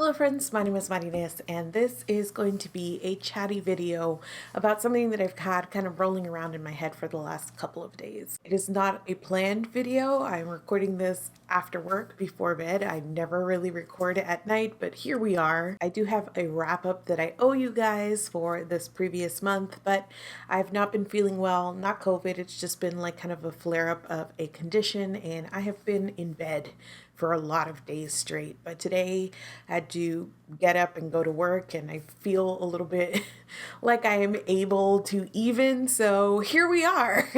Hello friends, my name is Marines and this is going to be a chatty video about something that I've had kind of rolling around in my head for the last couple of days. It is not a planned video. I'm recording this after work before bed. I never really record at night, but here we are. I do have a wrap up that I owe you guys for this previous month, but I've not been feeling well, not COVID. It's just been like kind of a flare up of a condition and I have been in bed for a lot of days straight. But today I had to get up and go to work and I feel a little bit like I am able to even. So here we are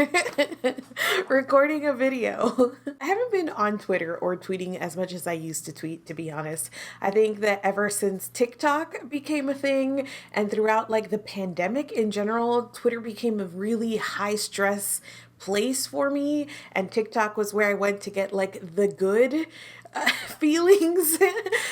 recording a video. I haven't been on Twitter or tweeting as much as I used to tweet, to be honest. I think that ever since TikTok became a thing and throughout like the pandemic in general, Twitter became a really high stress place for me, and TikTok was where I went to get like the good feelings.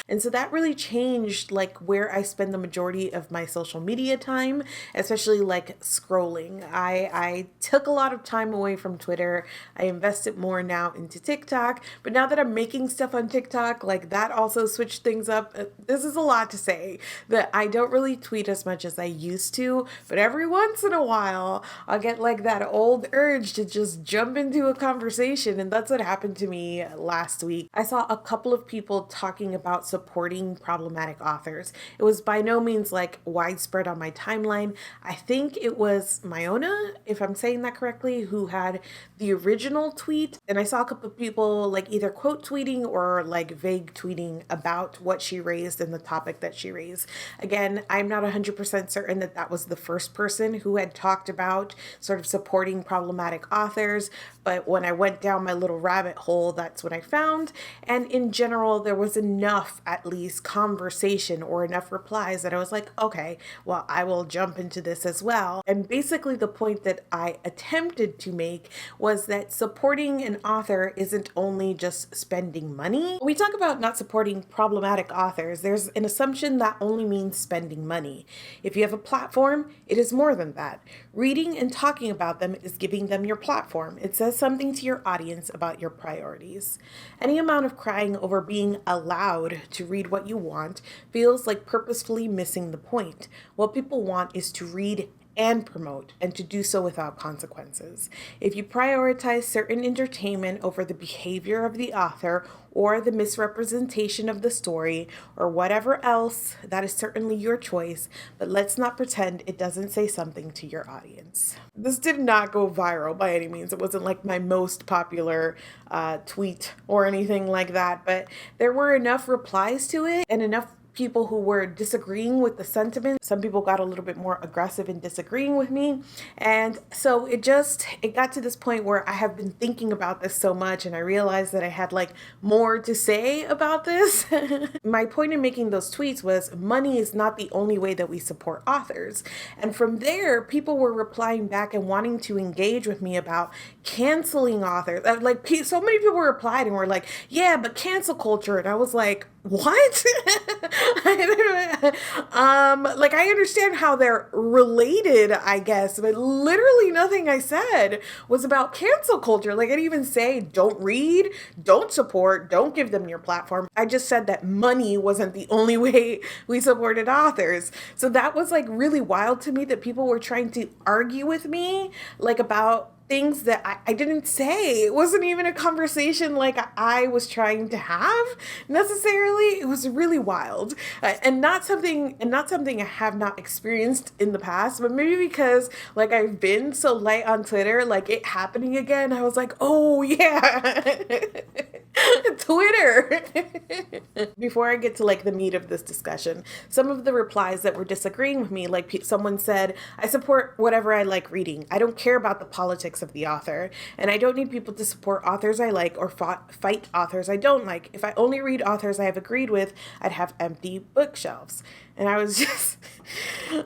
And so that really changed like where I spend the majority of my social media time, especially like scrolling. I took a lot of time away from Twitter. I invested more now into TikTok, but now that I'm making stuff on TikTok, like that also switched things up. This is a lot to say that I don't really tweet as much as I used to, but every once in a while I'll get like that old urge to just jump into a conversation, and that's what happened to me last week. I saw a couple of people talking about supporting problematic authors. It was by no means like widespread on my timeline. I think it was Myona, if I'm saying that correctly, who had the original tweet. And I saw a couple of people like either quote tweeting or like vague tweeting about what she raised and the topic that she raised. Again, I'm not 100% certain that that was the first person who had talked about sort of supporting problematic authors, but when I went down my little rabbit hole, that's what I found. And in general, there was enough, at least, conversation or enough replies that I was like, okay, well, I will jump into this as well. And basically the point that I attempted to make was that supporting an author isn't only just spending money. When we talk about not supporting problematic authors, there's an assumption that only means spending money. If you have a platform, it is more than that. Reading and talking about them is giving them your platform. It says something to your audience about your priorities. Any amount of crying over being allowed to read what you want feels like purposefully missing the point. What people want is to read and promote, and to do so without consequences. If you prioritize certain entertainment over the behavior of the author or the misrepresentation of the story or whatever else, that is certainly your choice, but let's not pretend it doesn't say something to your audience. This did not go viral by any means. It wasn't like my most popular tweet or anything like that, but there were enough replies to it and enough people who were disagreeing with the sentiment. Some people got a little bit more aggressive in disagreeing with me. And so it got to this point where I have been thinking about this so much and I realized that I had like more to say about this. My point in making those tweets was money is not the only way that we support authors. And from there, people were replying back and wanting to engage with me about canceling authors. Like so many people replied and were like, yeah, but cancel culture. And I was like, what? Like I understand how they're related, I guess, but literally nothing I said was about cancel culture. Like I didn't even say don't read, don't support, don't give them your platform. I just said that money wasn't the only way we supported authors. So that was like really wild to me that people were trying to argue with me like about things that I didn't say. It wasn't even a conversation like I was trying to have necessarily. It was really wild, and not something I have not experienced in the past, but maybe because like I've been so light on Twitter, like it happening again, I was like, oh yeah. Twitter. Before I get to like the meat of this discussion, some of the replies that were disagreeing with me, like someone said, I support whatever I like reading. I don't care about the politics of the author, and I don't need people to support authors I like or fight authors I don't like. If I only read authors I have agreed with, I'd have empty bookshelves. And I was just,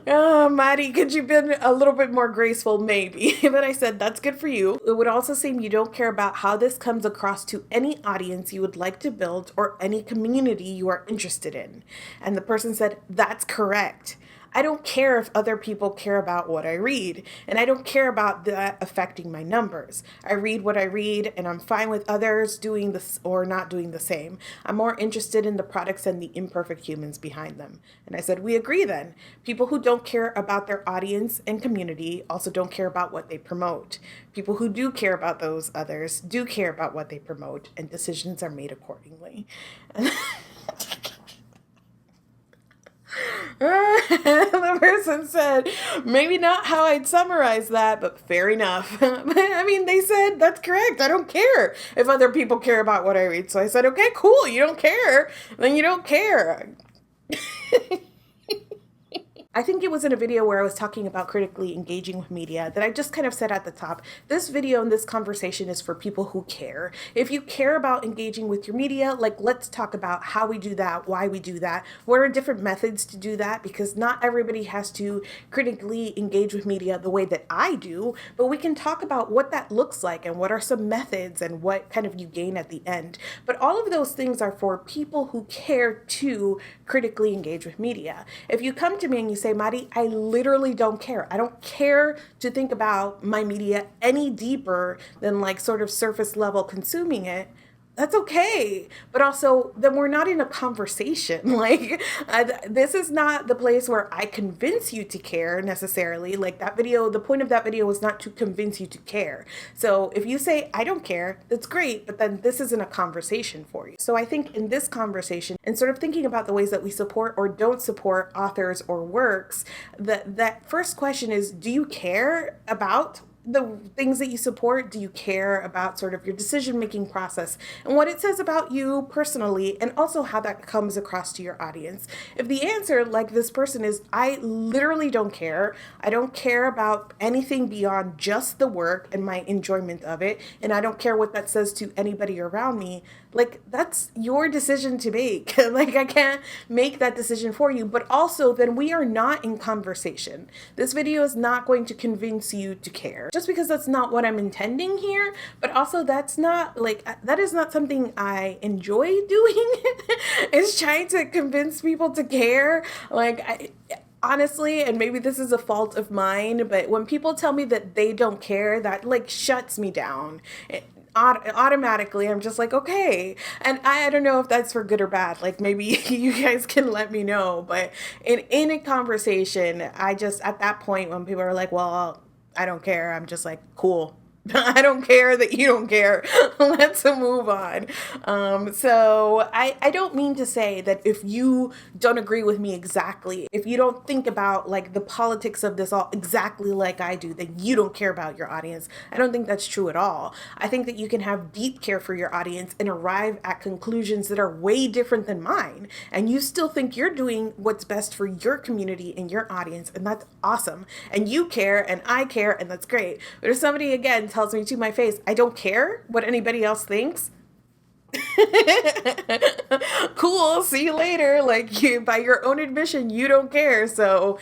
oh, Maddie, could you been a little bit more graceful? Maybe. But I said, that's good for you. It would also seem you don't care about how this comes across to any audience you would like to build or any community you are interested in. And the person said, that's correct. I don't care if other people care about what I read, and I don't care about that affecting my numbers. I read what I read, and I'm fine with others doing this or not doing the same. I'm more interested in the products and the imperfect humans behind them. And I said, we agree then. People who don't care about their audience and community also don't care about what they promote. People who do care about those others do care about what they promote, and decisions are made accordingly. The person said, maybe not how I'd summarize that, but fair enough. I mean, they said, that's correct. I don't care if other people care about what I read. So I said, okay, cool. You don't care. Then you don't care. I think it was in a video where I was talking about critically engaging with media that I just kind of said at the top, this video and this conversation is for people who care. If you care about engaging with your media, like, let's talk about how we do that, why we do that, what are different methods to do that, because not everybody has to critically engage with media the way that I do, but we can talk about what that looks like and what are some methods and what kind of you gain at the end. But all of those things are for people who care to critically engage with media. If you come to me and you say, Mari, I literally don't care. I don't care to think about my media any deeper than like sort of surface level consuming it. That's okay. But also, then we're not in a conversation. Like, this is not the place where I convince you to care necessarily. Like that video, the point of that video was not to convince you to care. So if you say, I don't care, that's great, but then this isn't a conversation for you. So I think in this conversation, and sort of thinking about the ways that we support or don't support authors or works, that first question is, do you care about the things that you support? Do you care about sort of your decision-making process and what it says about you personally, and also how that comes across to your audience? If the answer, like this person, is, I literally don't care. I don't care about anything beyond just the work and my enjoyment of it, and I don't care what that says to anybody around me, like, that's your decision to make. Like, I can't make that decision for you. But also, then we are not in conversation. This video is not going to convince you to care, just because that's not what I'm intending here. But also, that's not like, that is not something I enjoy doing. Is trying to convince people to care. Like, honestly, and maybe this is a fault of mine, but when people tell me that they don't care, that like shuts me down. Automatically, I'm just like, okay. And I don't know if that's for good or bad. Like, maybe you guys can let me know. But in a conversation, I just, at that point when people are like, well, I don't care, I'm just like, cool. I don't care that you don't care. Let's move on. So I don't mean to say that if you don't agree with me exactly, if you don't think about like the politics of this all exactly like I do, then you don't care about your audience. I don't think that's true at all. I think that you can have deep care for your audience and arrive at conclusions that are way different than mine. And you still think you're doing what's best for your community and your audience. And that's awesome. And you care and I care, and that's great. But if somebody, again, tells me to my face, I don't care what anybody else thinks, cool, see you later. Like, you, by your own admission, you don't care. So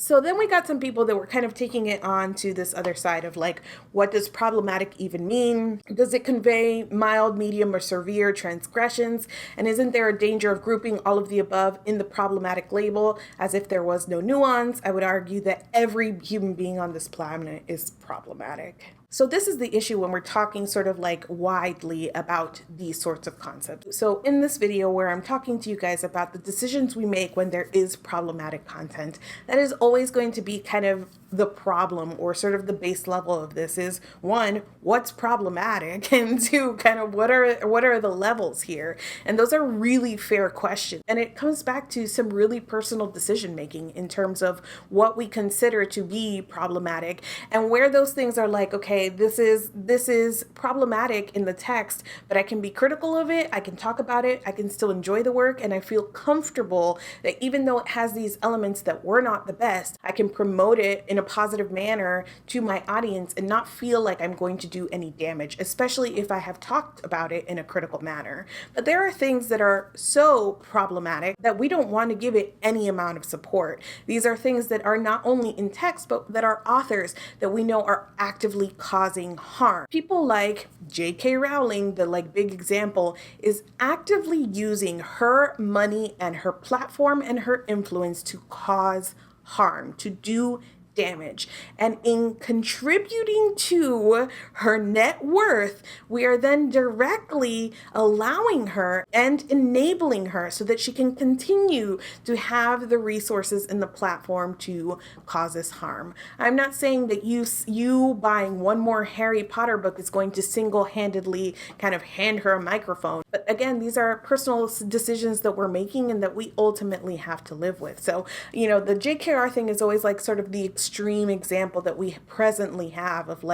So then we got some people that were kind of taking it on to this other side of like, what does problematic even mean? Does it convey mild, medium, or severe transgressions? And isn't there a danger of grouping all of the above in the problematic label as if there was no nuance? I would argue that every human being on this planet is problematic. So this is the issue when we're talking sort of like widely about these sorts of concepts. So in this video where I'm talking to you guys about the decisions we make when there is problematic content, that is always going to be kind of the problem, or sort of the base level of this is, one, what's problematic? And two, kind of what are the levels here? And those are really fair questions. And it comes back to some really personal decision making in terms of what we consider to be problematic, and where those things are like, okay, this is problematic in the text, but I can be critical of it, I can talk about it, I can still enjoy the work, and I feel comfortable that even though it has these elements that were not the best, I can promote it in a a positive manner to my audience and not feel like I'm going to do any damage, especially if I have talked about it in a critical manner. But there are things that are so problematic that we don't want to give it any amount of support. These are things that are not only in text, but that are authors that we know are actively causing harm. People like J.K. Rowling, the big example, is actively using her money and her platform and her influence to cause harm, to do damage. And in contributing to her net worth, we are then directly allowing her and enabling her so that she can continue to have the resources and the platform to cause us harm. I'm not saying that you buying one more Harry Potter book is going to single-handedly kind of hand her a microphone. But again, these are personal decisions that we're making and that we ultimately have to live with. So, the JKR thing is always sort of the extreme example that we presently have of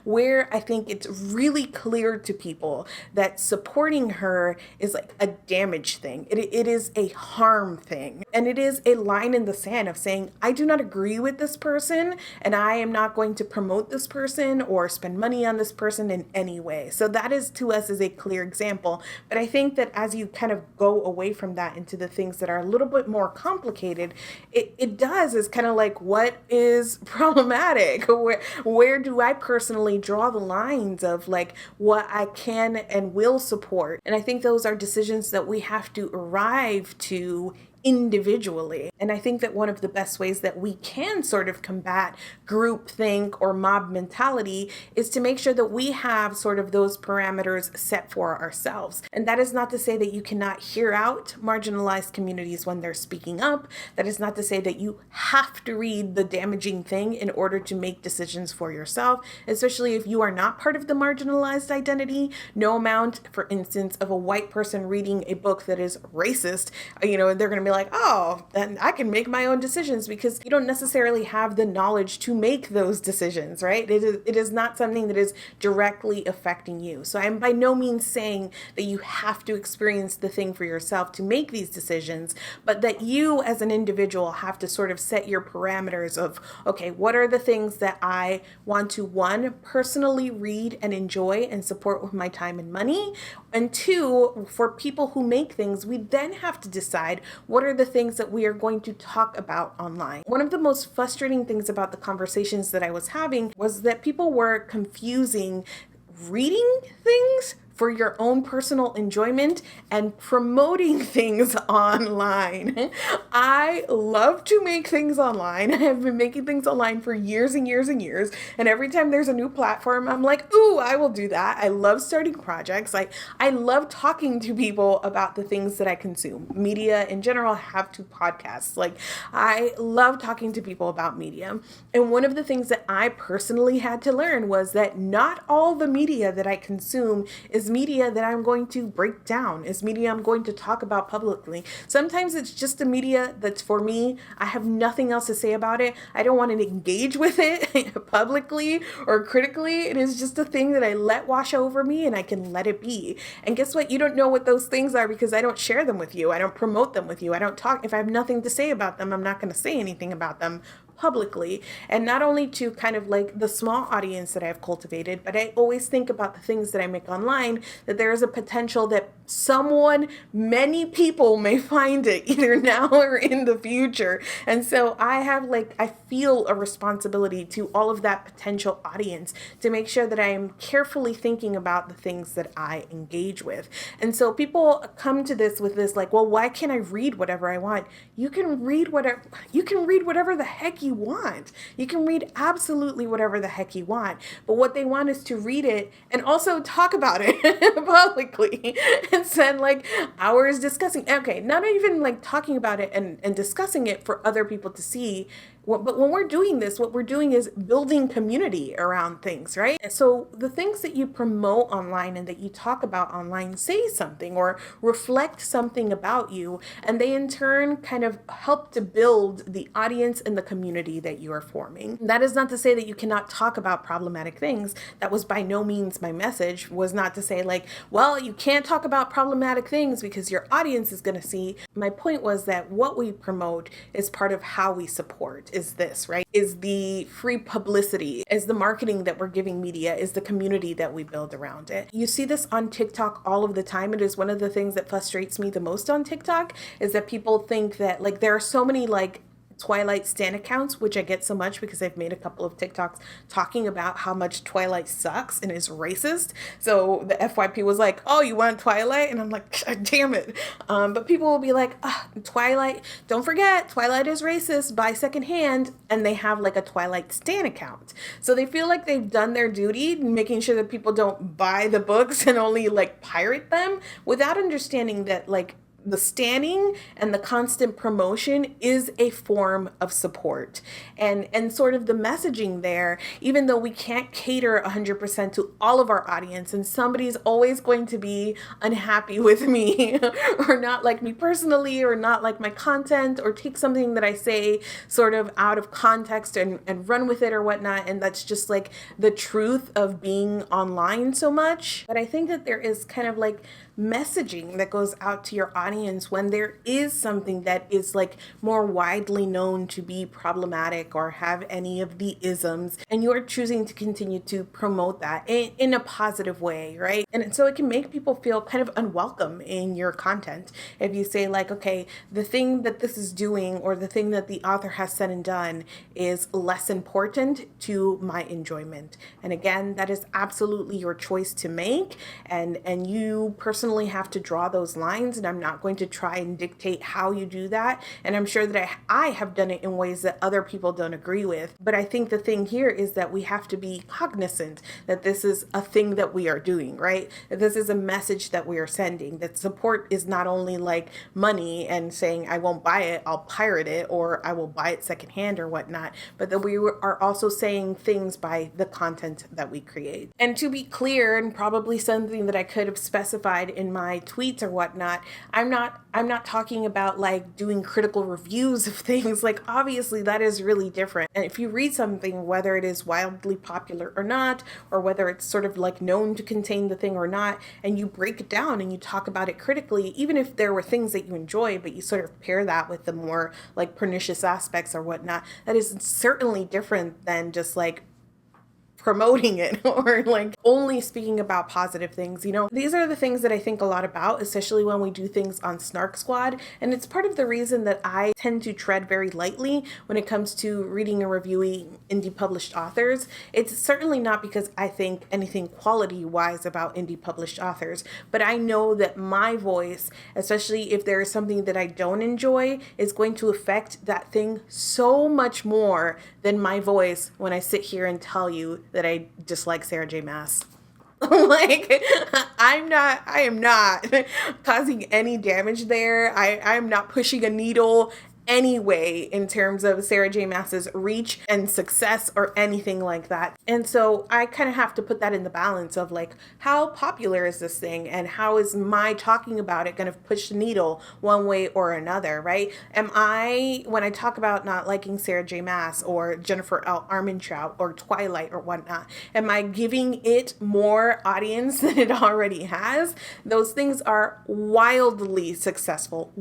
where I think it's really clear to people that supporting her is a damage thing. It is a harm thing. And it is a line in the sand of saying, I do not agree with this person and I am not going to promote this person or spend money on this person in any way. So that is to us is a clear example. But I think that as you kind of go away from that into the things that are a little bit more complicated, it does is kind of what is problematic? Where do I personally draw the lines of what I can and will support? And I think those are decisions that we have to arrive to individually. And I think that one of the best ways that we can sort of combat groupthink or mob mentality is to make sure that we have sort of those parameters set for ourselves. And that is not to say that you cannot hear out marginalized communities when they're speaking up. That is not to say that you have to read the damaging thing in order to make decisions for yourself, especially if you are not part of the marginalized identity. No amount, for instance, of a white person reading a book that is racist, they're going to be oh, then I can make my own decisions, because you don't necessarily have the knowledge to make those decisions, right? It is not something that is directly affecting you. So I'm by no means saying that you have to experience the thing for yourself to make these decisions, but that you as an individual have to sort of set your parameters of, okay, what are the things that I want to, one, personally read and enjoy and support with my time and money, and two, for people who make things, we then have to decide what are the things that we are going to talk about online. One of the most frustrating things about the conversations that I was having was that people were confusing reading things for your own personal enjoyment and promoting things online. I love to make things online. I have been making things online for years and years and years. And every time there's a new platform, I'm like, ooh, I will do that. I love starting projects. I love talking to people about the things that I consume. Media in general, I have two podcasts. I love talking to people about media. And one of the things that I personally had to learn was that not all the media that I consume is media that I'm going to break down, is media I'm going to talk about publicly. Sometimes it's just a media that's for me. I have nothing else to say about it. I don't want to engage with it publicly or critically. It is just a thing that I let wash over me and I can let it be. And guess what? You don't know what those things are because I don't share them with you. I don't promote them with you. I don't talk. If I have nothing to say about them, I'm not going to say anything about them publicly. And not only to kind of the small audience that I've cultivated, but I always think about the things that I make online, that there is a potential that many people may find it either now or in the future. And so I have I feel a responsibility to all of that potential audience to make sure that I am carefully thinking about the things that I engage with. And so people come to this with this well, why can't I read whatever I want? You can read whatever the heck you want. You can read absolutely whatever the heck you want. But what they want is to read it and also talk about it publicly and spend hours discussing. Okay, not even talking about it and discussing it for other people to see. But when we're doing this, what we're doing is building community around things, right? So the things that you promote online and that you talk about online say something or reflect something about you, and they in turn kind of help to build the audience and the community community that you are forming. That is not to say that you cannot talk about problematic things. That was by no means my message, was not to say like, well, you can't talk about problematic things because your audience is going to see. My point was that what we promote is part of how we support, is this, right? Is the free publicity, is the marketing that we're giving media, is the community that we build around it. You see this on TikTok all of the time. It is one of the things that frustrates me the most on TikTok, is that people think that like there are so many like Twilight stan accounts, which I get so much because I've made a couple of TikToks talking about how much Twilight sucks and is racist. So the FYP was like, oh, you want Twilight? And I'm like, damn it. But people will be like, Twilight, don't forget, Twilight is racist, buy secondhand. And they have like a Twilight stan account. So they feel like they've done their duty, making sure that people don't buy the books and only like pirate them, without understanding that like the standing and the constant promotion is a form of support, and sort of the messaging there, even though we can't cater 100% to all of our audience, and somebody's always going to be unhappy with me or not like me personally, or not like my content, or take something that I say sort of out of context and run with it or whatnot. And that's just like the truth of being online so much. But I think that there is kind of like messaging that goes out to your audience when there is something that is like more widely known to be problematic or have any of the isms, and you're choosing to continue to promote that in a positive way, right? And so it can make people feel kind of unwelcome in your content if you say like, okay, the thing that this is doing, or the thing that the author has said and done, is less important to my enjoyment. And again, that is absolutely your choice to make, and you personally have to draw those lines, and I'm not going to try and dictate how you do that. And I'm sure that I have done it in ways that other people don't agree with. But I think the thing here is that we have to be cognizant that this is a thing that we are doing, right? That this is a message that we are sending, that support is not only like money and saying, I won't buy it, I'll pirate it, or I will buy it secondhand or whatnot, but that we are also saying things by the content that we create. And to be clear, and probably something that I could have specified in my tweets or whatnot, I'm not talking about like doing critical reviews of things. Like obviously that is really different. And if you read something, whether it is wildly popular or not, or whether it's sort of like known to contain the thing or not, and you break it down and you talk about it critically, even if there were things that you enjoy, but you sort of pair that with the more like pernicious aspects or whatnot, that is certainly different than just like promoting it or like only speaking about positive things. You know, these are the things that I think a lot about, especially when we do things on Snark Squad. And it's part of the reason that I tend to tread very lightly when it comes to reading and reviewing indie published authors. It's certainly not because I think anything quality wise about indie published authors, but I know that my voice, especially if there is something that I don't enjoy, is going to affect that thing so much more than my voice when I sit here and tell you that I dislike Sarah J. Maas. Like, I am not causing any damage there. I'm not pushing a needle anyway in terms of Sarah J. Maas's reach and success or anything like that. And so I kind of have to put that in the balance of like, how popular is this thing, and how is my talking about it going to push the needle one way or another, right? Am I, when I talk about not liking Sarah J. Maas or Jennifer L. Armentrout or Twilight or whatnot, am I giving it more audience than it already has? Those things are wildly successful.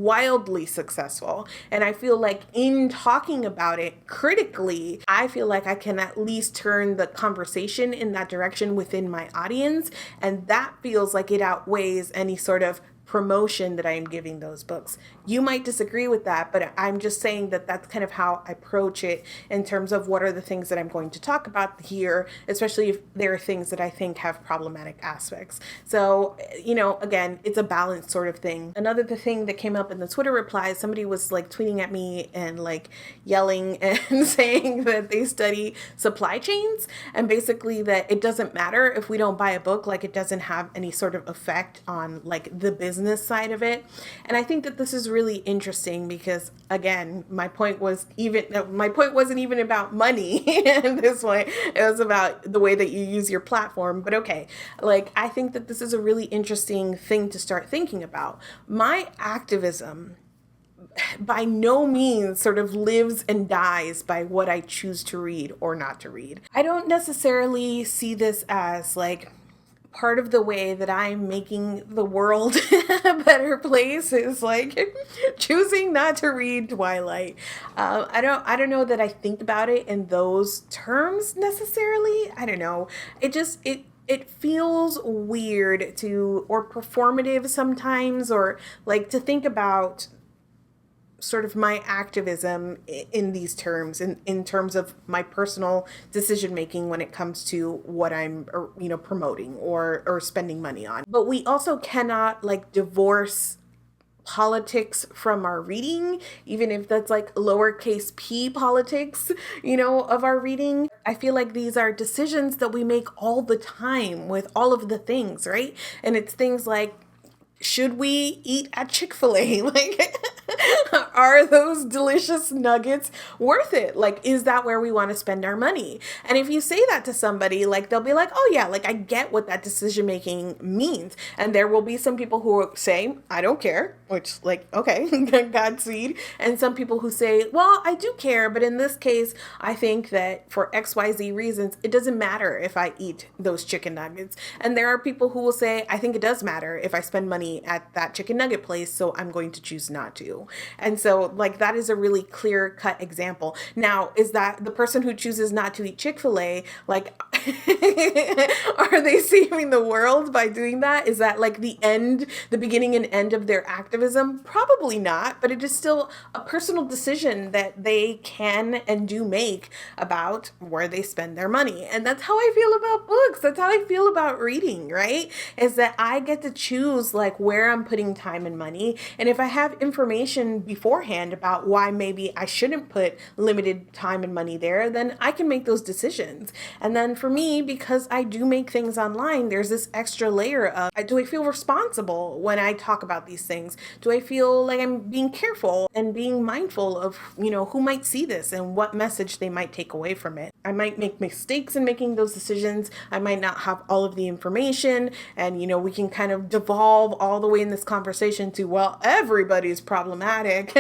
And I feel like in talking about it critically, I feel like I can at least turn the conversation in that direction within my audience. And that feels like it outweighs any sort of promotion that I am giving those books. You might disagree with that, but I'm just saying that that's kind of how I approach it in terms of what are the things that I'm going to talk about here, especially if there are things that I think have problematic aspects. So, you know, again, it's a balanced sort of thing. Another thing that came up in the Twitter replies, somebody was like tweeting at me and like yelling and saying that they study supply chains, and basically that it doesn't matter if we don't buy a book, like it doesn't have any sort of effect on like the business side of it. And I think that this is really interesting because, again, my point wasn't even about money in this way. It was about the way that you use your platform. But okay, like I think that this is a really interesting thing to start thinking about. My activism by no means sort of lives and dies by what I choose to read or not to read. I don't necessarily see this as like part of the way that I'm making the world a better place is like choosing not to read Twilight. I don't know that I think about it in those terms necessarily. I don't know. It feels weird to, or performative sometimes, or like to think about sort of my activism in these terms, in terms of my personal decision making when it comes to what I'm promoting or spending money on. But we also cannot like divorce politics from our reading, even if that's like lowercase p politics, of our reading. I feel like these are decisions that we make all the time with all of the things, right? And it's things like, should we eat at Chick-fil-A? Like, are those delicious nuggets worth it? Like, is that where we want to spend our money? And if you say that to somebody, like, they'll be like, oh yeah, like I get what that decision making means. And there will be some people who will say, I don't care, which like, okay, Godspeed. And some people who say, well, I do care, but in this case, I think that for XYZ reasons, it doesn't matter if I eat those chicken nuggets. And there are people who will say, I think it does matter if I spend money at that chicken nugget place, so I'm going to choose not to. And so like that is a really clear cut example. Now, is that the person who chooses not to eat Chick-fil-A, like are they saving the world by doing that? Is that like the beginning and end of their activism? Probably not, but it is still a personal decision that they can and do make about where they spend their money. And that's how I feel about books. That's how I feel about reading, right? Is that I get to choose like where I'm putting time and money. And if I have information beforehand about why maybe I shouldn't put limited time and money there, then I can make those decisions. And then for me, because I do make things online, there's this extra layer of, do I feel responsible when I talk about these things? Do I feel like I'm being careful and being mindful of, who might see this and what message they might take away from it? I might make mistakes in making those decisions. I might not have all of the information, and, we can kind of devolve all the way in this conversation to, well, everybody's problematic,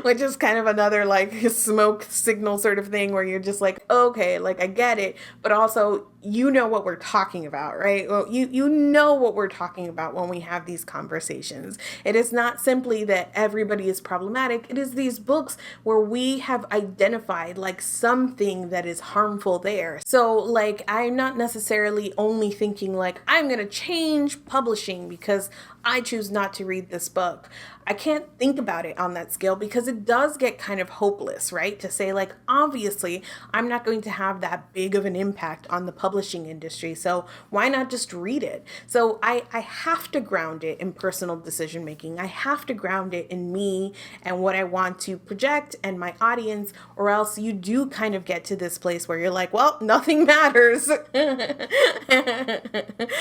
which is kind of another like smoke signal sort of thing where you're just like, okay, like I get it, but also what we're talking about, right? Well, you know what we're talking about when we have these conversations. It is not simply that everybody is problematic. It is these books where we have identified like something that is harmful there. So like, I'm not necessarily only thinking like, I'm going to change publishing because I choose not to read this book. I can't think about it on that scale because it does get kind of hopeless, right? To say like, obviously, I'm not going to have that big of an impact on the publishing industry, so why not just read it? So I have to ground it in personal decision making. I have to ground it in me and what I want to project and my audience, or else you do kind of get to this place where you're like, well, nothing matters.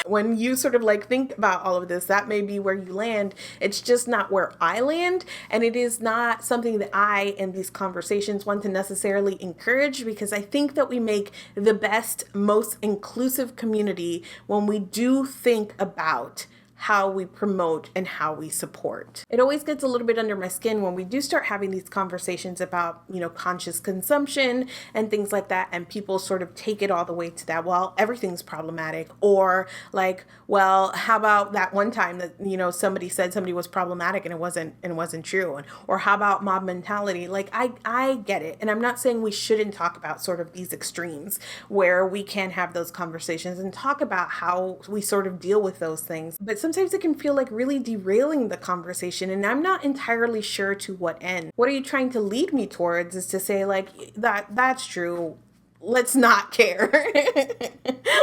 When you sort of like think about all of this, that may be where you land. It's just not where I land, and it is not something that I in these conversations want to necessarily encourage, because I think that we make the best, most inclusive community when we do think about how we promote and how we support. It always gets a little bit under my skin when we do start having these conversations about, conscious consumption and things like that, and people sort of take it all the way to that, well, everything's problematic, or like, well, how about that one time that, somebody said somebody was problematic and it wasn't true, or how about mob mentality? Like, I get it, and I'm not saying we shouldn't talk about sort of these extremes where we can have those conversations and talk about how we sort of deal with those things, but sometimes it can feel like really derailing the conversation, and I'm not entirely sure to what end. What are you trying to lead me towards is to say like, that's true, let's not care.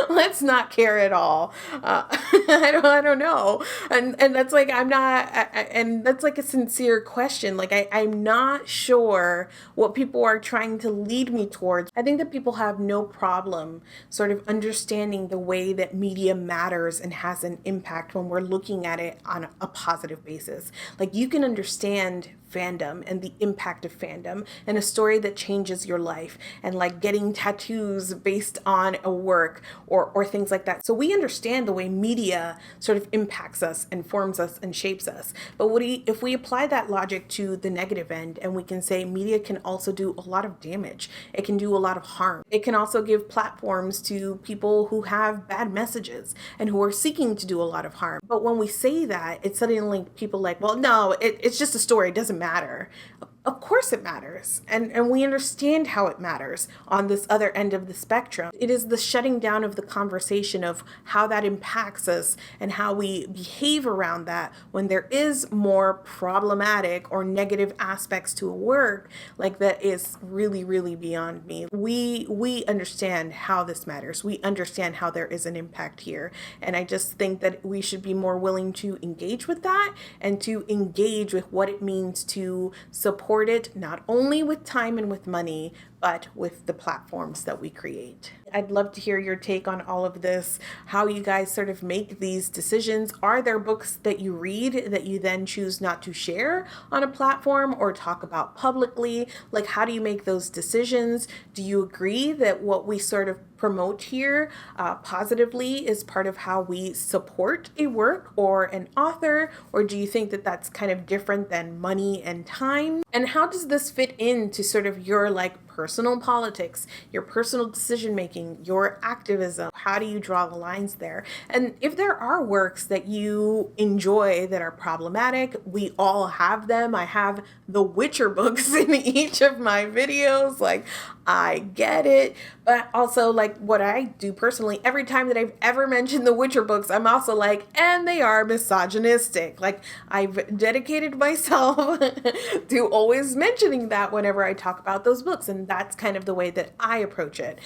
Let's not care at all. I don't know. And that's like, and that's like a sincere question. Like, I'm not sure what people are trying to lead me towards. I think that people have no problem sort of understanding the way that media matters and has an impact when we're looking at it on a positive basis. Like, you can understand fandom and the impact of fandom, and a story that changes your life, and like getting tattoos based on a work or things like that. So we understand the way media sort of impacts us and forms us and shapes us. But if we apply that logic to the negative end, and we can say media can also do a lot of damage, it can do a lot of harm. It can also give platforms to people who have bad messages and who are seeking to do a lot of harm. But when we say that, it's suddenly people like, well, no, it's just a story, it doesn't matter. Of course it matters. And we understand how it matters on this other end of the spectrum. It is the shutting down of the conversation of how that impacts us and how we behave around that when there is more problematic or negative aspects to a work, like that is really, really beyond me. We understand how this matters. We understand how there is an impact here. And I just think that we should be more willing to engage with that and to engage with what it means to support it, not only with time and with money, but with the platforms that we create. I'd love to hear your take on all of this, how you guys sort of make these decisions. Are there books that you read that you then choose not to share on a platform or talk about publicly? Like, how do you make those decisions? Do you agree that what we sort of promote here positively is part of how we support a work or an author? Or do you think that that's kind of different than money and time? And how does this fit into sort of your like personal politics, your personal decision making, your activism? How do you draw the lines there? And if there are works that you enjoy that are problematic, we all have them. I have the Witcher books in each of my videos. Like, I get it. But also, like, what I do personally, every time that I've ever mentioned the Witcher books, I'm also like, and they are misogynistic. Like, I've dedicated myself to always mentioning that whenever I talk about those books. And that's kind of the way that I approach it.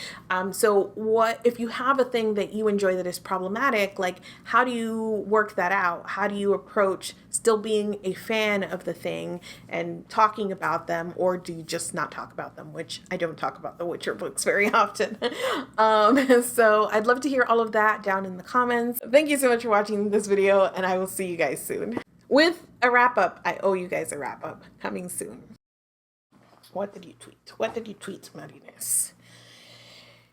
So what if you have a thing that you enjoy that is problematic, like, how do you work that out? How do you approach still being a fan of the thing and talking about them? Or do you just not talk about them, which I don't talk about the Witcher books very often. So I'd love to hear all of that down in the comments. Thank you so much for watching this video, and I will see you guys soon. With a wrap up, I owe you guys a wrap up coming soon. What did you tweet? What did you tweet, Marinus?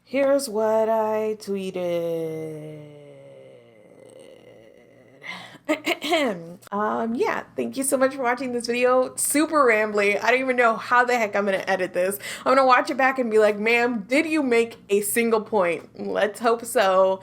Here's what I tweeted. Yeah, thank you so much for watching this video. Super rambly. I don't even know how the heck I'm gonna edit this. I'm gonna watch it back and be like, ma'am, did you make a single point? Let's hope so.